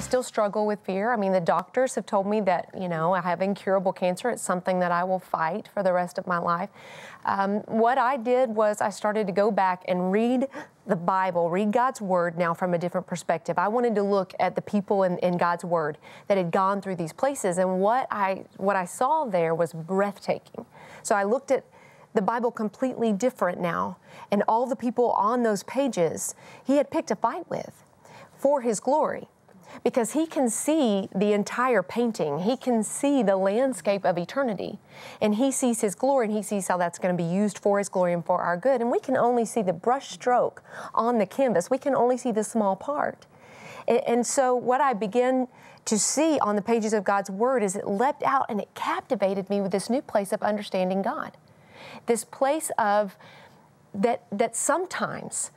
still struggle with fear. I mean, the doctors have told me that, I have incurable cancer. It's something that I will fight for the rest of my life. What I did was I started to go back and read the Bible, read God's Word now from a different perspective. I wanted to look at the people in God's Word that had gone through these places, and what I saw there was breathtaking. So I looked at the Bible completely different now, and all the people on those pages He had picked a fight with for His glory, because He can see the entire painting. He can see the landscape of eternity, and He sees His glory, and He sees how that's going to be used for His glory and for our good. And we can only see the brush stroke on the canvas. We can only see the small part. And so what I began to see on the pages of God's Word is it leapt out and it captivated me with this new place of understanding God. This place of that sometimes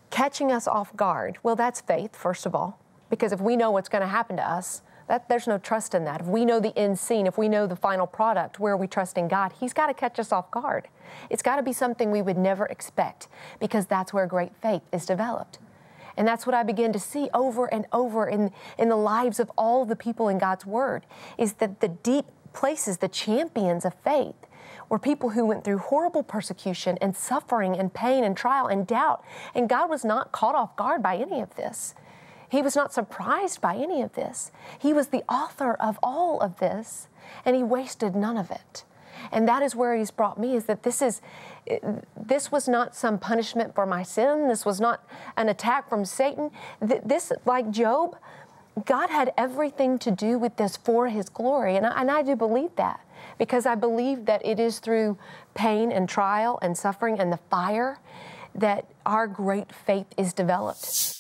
catching us off guard. Well, that's faith, first of all, because if we know what's going to happen to us, there's no trust in that. If we know the end scene, if we know the final product, where are we trusting God? He's got to catch us off guard. It's got to be something we would never expect, because that's where great faith is developed. And that's what I began to see over and over in the lives of all the people in God's Word, is that the deep places, the champions of faith, were people who went through horrible persecution and suffering and pain and trial and doubt. And God was not caught off guard by any of this. He was not surprised by any of this. He was the author of all of this, and He wasted none of it. And that is where He's brought me, is that this was not some punishment for my sin. This was not an attack from Satan. This, like Job, God had everything to do with this for His glory. And I do believe that, because I believe that it is through pain and trial and suffering and the fire that our great faith is developed.